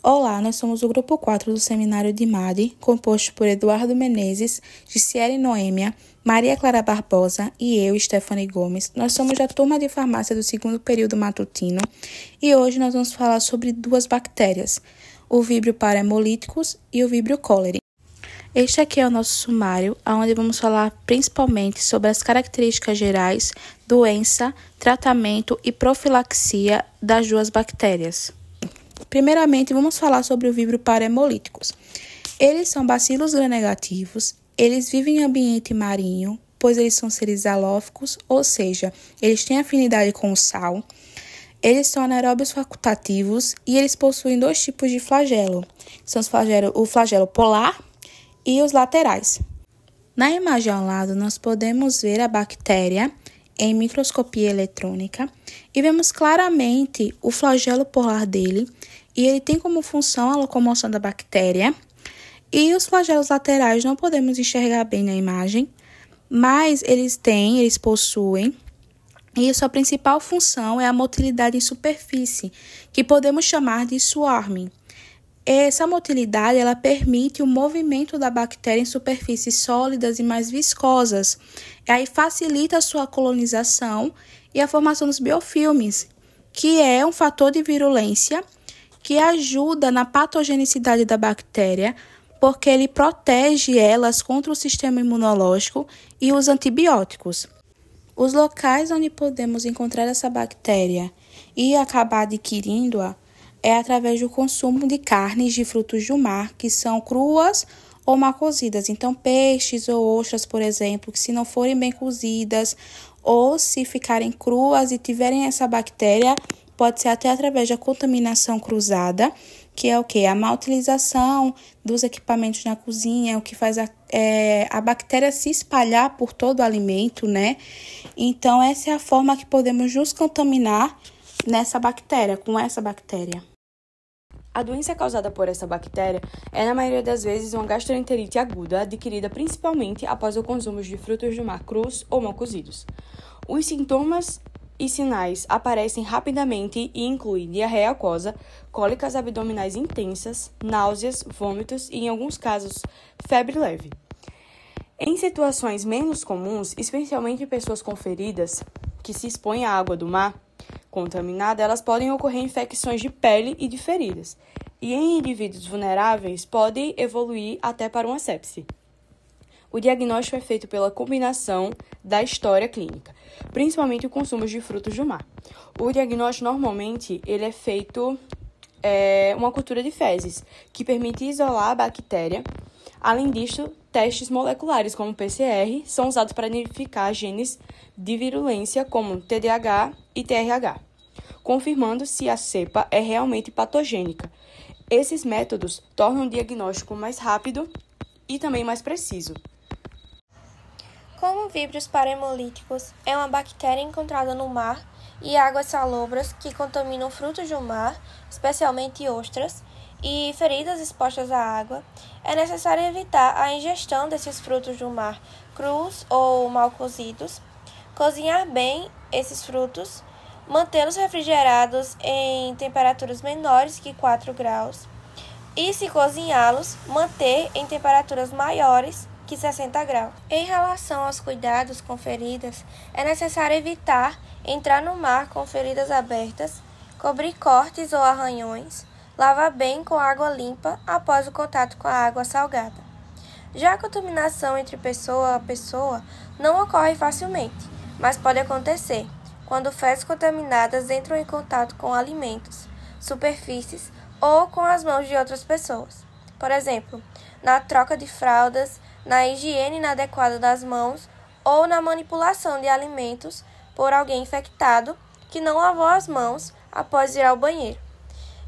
Olá, nós somos o grupo 4 do Seminário de MAD, composto por Eduardo Menezes, Giciele Noêmia, Maria Clara Barbosa e eu, Stephanie Gomes. Nós somos da turma de farmácia do segundo período matutino e hoje nós vamos falar sobre duas bactérias, o Vibrio parahemolíticos e o Vibrio cholerae. Este aqui é o nosso sumário, onde vamos falar principalmente sobre as características gerais, doença, tratamento e profilaxia das duas bactérias. Primeiramente, vamos falar sobre o Vibrio parahemolíticos. Eles são bacilos gram-negativos, eles vivem em ambiente marinho, pois eles são seres halóficos, ou seja, eles têm afinidade com o sal. Eles são anaeróbios facultativos e eles possuem dois tipos de flagelo. São o flagelo polar e os laterais. Na imagem ao lado, nós podemos ver a bactéria em microscopia eletrônica e vemos claramente o flagelo polar dele, e ele tem como função a locomoção da bactéria, e os flagelos laterais não podemos enxergar bem na imagem, mas eles possuem, e sua principal função é a motilidade em superfície, que podemos chamar de swarming. Essa motilidade ela permite o movimento da bactéria em superfícies sólidas e mais viscosas. Aí facilita a sua colonização e a formação dos biofilmes, que é um fator de virulência que ajuda na patogenicidade da bactéria, porque ele protege elas contra o sistema imunológico e os antibióticos. Os locais onde podemos encontrar essa bactéria e acabar adquirindo-a é através do consumo de carnes de frutos do mar, que são cruas ou mal cozidas. Então, peixes ou ostras, por exemplo, que se não forem bem cozidas ou se ficarem cruas e tiverem essa bactéria, pode ser até através da contaminação cruzada, que é o quê? A má utilização dos equipamentos na cozinha, o que faz a bactéria se espalhar por todo o alimento, né? Então, essa é a forma que podemos nos contaminar com essa bactéria. A doença causada por essa bactéria é, na maioria das vezes, uma gastroenterite aguda, adquirida principalmente após o consumo de frutos do mar crus ou mal cozidos. Os sintomas e sinais aparecem rapidamente e incluem diarreia aquosa, cólicas abdominais intensas, náuseas, vômitos e, em alguns casos, febre leve. Em situações menos comuns, especialmente pessoas com feridas que se expõem à água do mar contaminada, elas podem ocorrer infecções de pele e de feridas, e em indivíduos vulneráveis pode evoluir até para uma sepse. O diagnóstico é feito pela combinação da história clínica, principalmente o consumo de frutos do mar. O diagnóstico normalmente ele é feito uma cultura de fezes, que permite isolar a bactéria. Além disso, testes moleculares como PCR são usados para identificar genes de virulência como TDAH e TRH, confirmando se a cepa é realmente patogênica. Esses métodos tornam o diagnóstico mais rápido e também mais preciso. Como víbrios parahemolíticos é uma bactéria encontrada no mar e águas salobras que contaminam frutos do mar, especialmente ostras, e feridas expostas à água, é necessário evitar a ingestão desses frutos do mar crus ou mal cozidos, cozinhar bem esses frutos, mantê-los refrigerados em temperaturas menores que 4 graus e, se cozinhá-los, manter em temperaturas maiores que 60 graus. Em relação aos cuidados com feridas, é necessário evitar entrar no mar com feridas abertas, cobrir cortes ou arranhões, lavar bem com água limpa após o contato com a água salgada. Já a contaminação entre pessoa a pessoa não ocorre facilmente, mas pode acontecer quando fezes contaminadas entram em contato com alimentos, superfícies ou com as mãos de outras pessoas. Por exemplo, na troca de fraldas, na higiene inadequada das mãos ou na manipulação de alimentos por alguém infectado que não lavou as mãos após ir ao banheiro.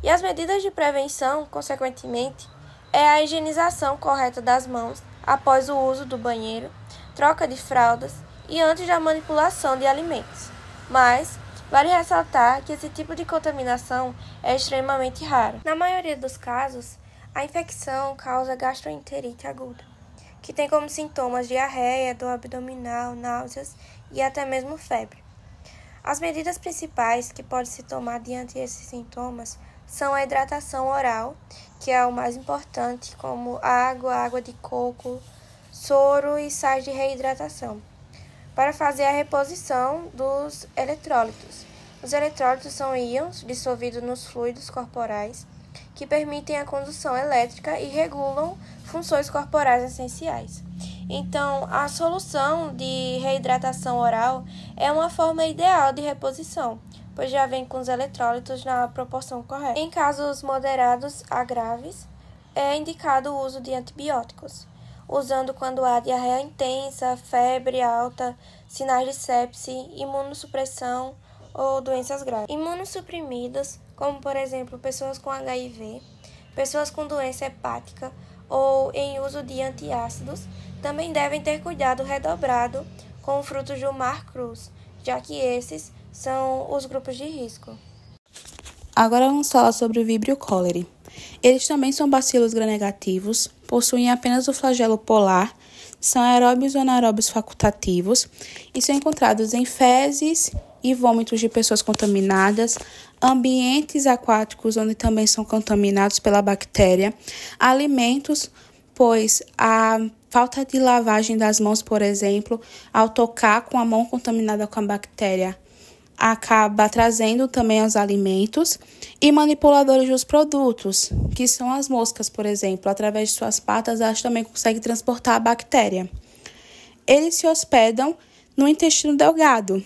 E as medidas de prevenção, consequentemente, é a higienização correta das mãos após o uso do banheiro, troca de fraldas e antes da manipulação de alimentos. Mas vale ressaltar que esse tipo de contaminação é extremamente raro. Na maioria dos casos, a infecção causa gastroenterite aguda, que tem como sintomas diarreia, dor abdominal, náuseas e até mesmo febre. As medidas principais que podem se tomar diante desses sintomas são a hidratação oral, que é o mais importante, como água de coco, soro e sais de reidratação, para fazer a reposição dos eletrólitos. Os eletrólitos são íons dissolvidos nos fluidos corporais que permitem a condução elétrica e regulam funções corporais essenciais. Então, a solução de reidratação oral é uma forma ideal de reposição, pois já vem com os eletrólitos na proporção correta. Em casos moderados a graves, é indicado o uso de antibióticos, usando quando há diarreia intensa, febre alta, sinais de sepse, imunossupressão ou doenças graves. Imunossuprimidos, como por exemplo pessoas com HIV, pessoas com doença hepática ou em uso de antiácidos, também devem ter cuidado redobrado com frutos do mar crus, já que esses são os grupos de risco. Agora vamos falar sobre o Vibrio cholerae. Eles também são bacilos gram-negativos, possuem apenas o flagelo polar, são aeróbios ou anaeróbios facultativos e são encontrados em fezes e vômitos de pessoas contaminadas, ambientes aquáticos onde também são contaminados pela bactéria, alimentos, pois a falta de lavagem das mãos, por exemplo, ao tocar com a mão contaminada com a bactéria, acaba trazendo também aos alimentos, e manipuladores dos produtos, que são as moscas, por exemplo, através de suas patas, elas também conseguem transportar a bactéria. Eles se hospedam no intestino delgado,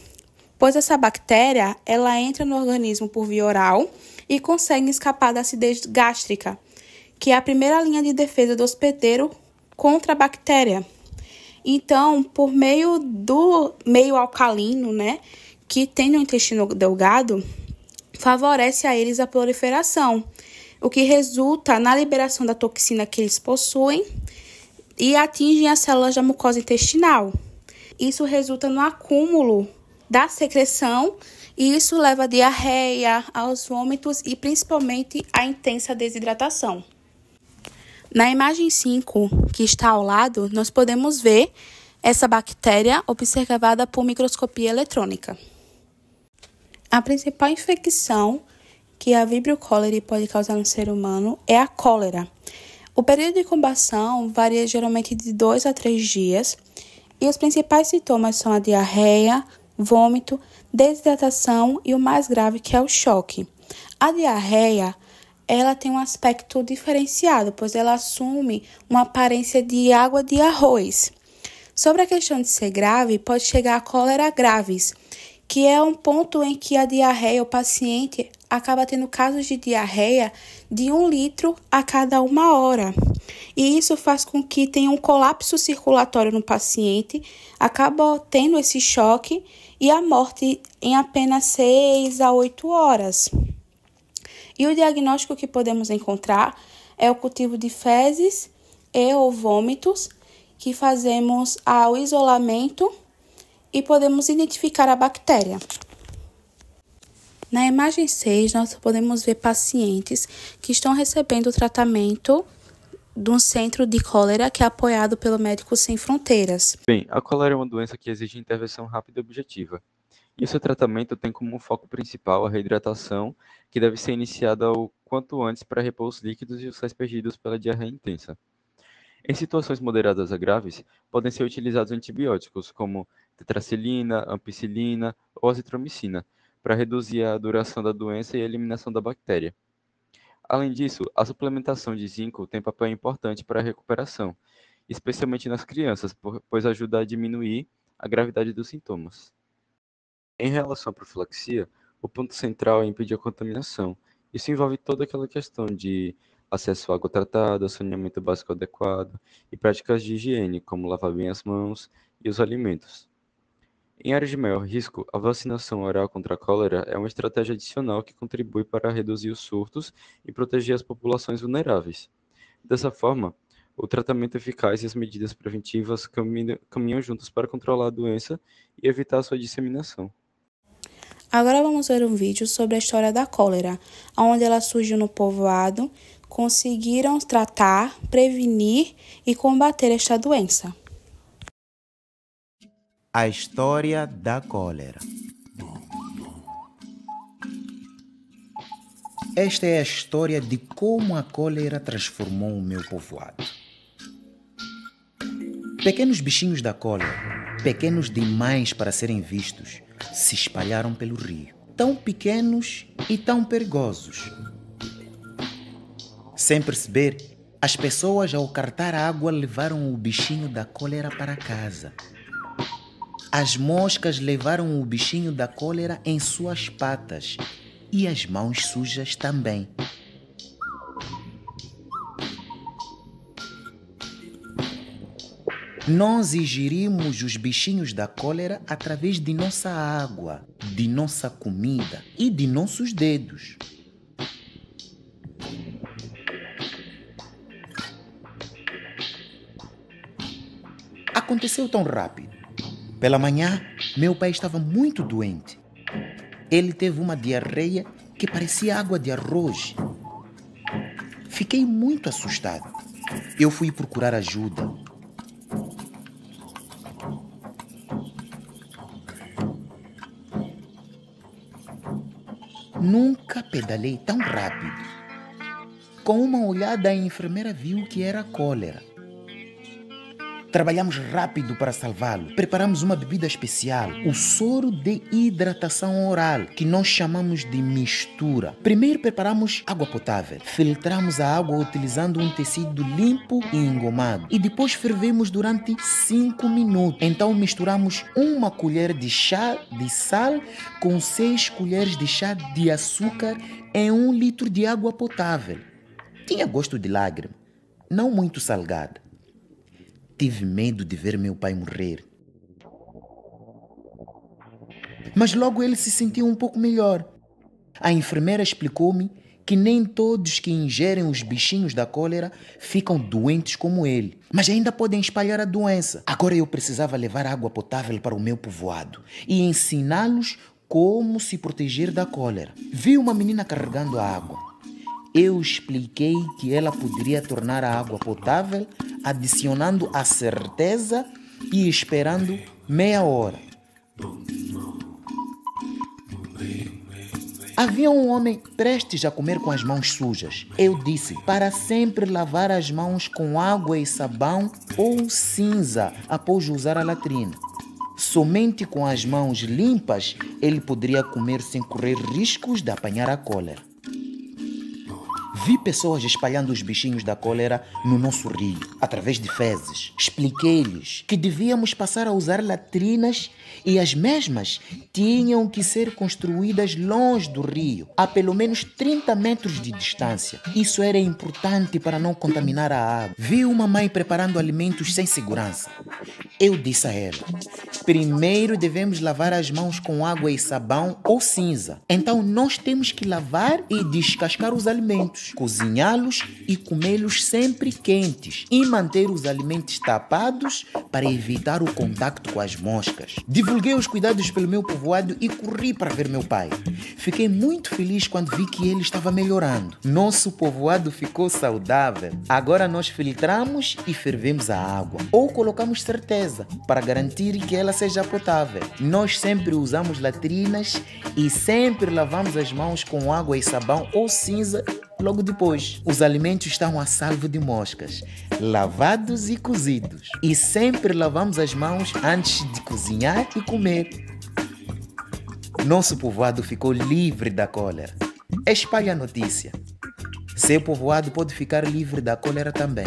pois essa bactéria ela entra no organismo por via oral e consegue escapar da acidez gástrica, que é a primeira linha de defesa do hospedeiro contra a bactéria. Então, por meio do meio alcalino, que tem no intestino delgado, favorece a eles a proliferação, o que resulta na liberação da toxina que eles possuem e atingem as células da mucosa intestinal. Isso resulta no acúmulo da secreção e isso leva à diarreia, aos vômitos e principalmente à intensa desidratação. Na imagem 5, que está ao lado, nós podemos ver essa bactéria observada por microscopia eletrônica. A principal infecção que a Vibrio cholerae pode causar no ser humano é a cólera. O período de incubação varia geralmente de 2 a 3 dias e os principais sintomas são a diarreia, vômito, desidratação e o mais grave que é o choque. A diarreia, ela tem um aspecto diferenciado, pois ela assume uma aparência de água de arroz. Sobre a questão de ser grave, pode chegar a cólera graves, que é um ponto em que a diarreia, o paciente acaba tendo casos de diarreia de 1 litro a cada 1 hora. E isso faz com que tenha um colapso circulatório no paciente, acaba tendo esse choque e a morte em apenas 6 a 8 horas. E o diagnóstico que podemos encontrar é o cultivo de fezes e ou vômitos, que fazemos ao isolamento e podemos identificar a bactéria. Na imagem 6, nós podemos ver pacientes que estão recebendo tratamento de um centro de cólera que é apoiado pelo Médicos Sem Fronteiras. Bem, a cólera é uma doença que exige intervenção rápida e objetiva. E o seu tratamento tem como foco principal a reidratação, que deve ser iniciada o quanto antes para repor os líquidos e os sais perdidos pela diarreia intensa. Em situações moderadas a graves, podem ser utilizados antibióticos como tetracilina, ampicilina ou azitromicina, para reduzir a duração da doença e a eliminação da bactéria. Além disso, a suplementação de zinco tem papel importante para a recuperação, especialmente nas crianças, pois ajuda a diminuir a gravidade dos sintomas. Em relação à profilaxia, o ponto central é impedir a contaminação. Isso envolve toda aquela questão de acesso à água tratada, saneamento básico adequado e práticas de higiene, como lavar bem as mãos e os alimentos. Em áreas de maior risco, a vacinação oral contra a cólera é uma estratégia adicional que contribui para reduzir os surtos e proteger as populações vulneráveis. Dessa forma, o tratamento eficaz e as medidas preventivas caminham juntos para controlar a doença e evitar a sua disseminação. Agora vamos ver um vídeo sobre a história da cólera, onde ela surgiu no povoado, conseguiram tratar, prevenir e combater esta doença. A história da cólera. esta é a história de como a cólera transformou o meu povoado. Pequenos bichinhos da cólera, pequenos demais para serem vistos, se espalharam pelo rio. Tão pequenos e tão perigosos. Sem perceber, as pessoas ao cartar água levaram o bichinho da cólera para casa. As moscas levaram o bichinho da cólera em suas patas e as mãos sujas também. Nós ingerimos os bichinhos da cólera através de nossa água, de nossa comida e de nossos dedos. Aconteceu tão rápido. Pela manhã, meu pai estava muito doente. Ele teve uma diarreia que parecia água de arroz. Fiquei muito assustado. Eu fui procurar ajuda. Nunca pedalei tão rápido. Com uma olhada, a enfermeira viu que era cólera. Trabalhamos rápido para salvá-lo. Preparamos uma bebida especial, o soro de hidratação oral, que nós chamamos de mistura. Primeiro preparamos água potável. Filtramos a água utilizando um tecido limpo e engomado. E depois fervemos durante 5 minutos. Então misturamos 1 colher de chá de sal com 6 colheres de chá de açúcar em 1 litro de água potável. Tinha gosto de lágrima, não muito salgada. Tive medo de ver meu pai morrer. Mas logo ele se sentiu um pouco melhor. A enfermeira explicou-me que nem todos que ingerem os bichinhos da cólera ficam doentes como ele, mas ainda podem espalhar a doença. Agora eu precisava levar água potável para o meu povoado e ensiná-los como se proteger da cólera. Vi uma menina carregando a água. Eu expliquei que ela poderia tornar a água potável adicionando a certeza e esperando meia hora. Havia um homem prestes a comer com as mãos sujas. Eu disse para sempre lavar as mãos com água e sabão ou cinza após usar a latrina. Somente com as mãos limpas ele poderia comer sem correr riscos de apanhar a cólera. Vi pessoas espalhando os bichinhos da cólera no nosso rio, através de fezes. Expliquei-lhes que devíamos passar a usar latrinas e as mesmas tinham que ser construídas longe do rio, a pelo menos 30 metros de distância. Isso era importante para não contaminar a água. Vi uma mãe preparando alimentos sem segurança. Eu disse a ela: primeiro devemos lavar as mãos com água e sabão ou cinza. Então nós temos que lavar e descascar os alimentos, cozinhá-los e comê-los sempre quentes e manter os alimentos tapados para evitar o contacto com as moscas. Divulguei os cuidados pelo meu povoado e corri para ver meu pai. Fiquei muito feliz quando vi que ele estava melhorando. Nosso povoado ficou saudável. Agora nós filtramos e fervemos a água ou colocamos certeza para garantir que ela seja potável. Nós sempre usamos latrinas e sempre lavamos as mãos com água e sabão ou cinza logo depois. Os alimentos estão a salvo de moscas, lavados e cozidos. E sempre lavamos as mãos antes de cozinhar e comer. Nosso povoado ficou livre da cólera. Espalhe a notícia. Seu povoado pode ficar livre da cólera também.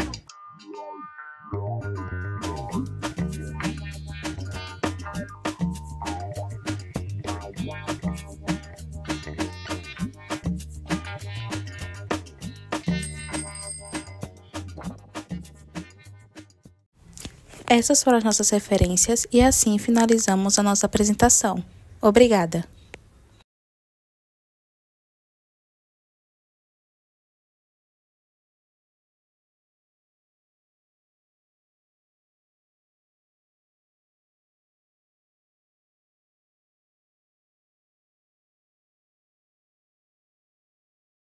Essas foram as nossas referências e assim finalizamos a nossa apresentação. Obrigada!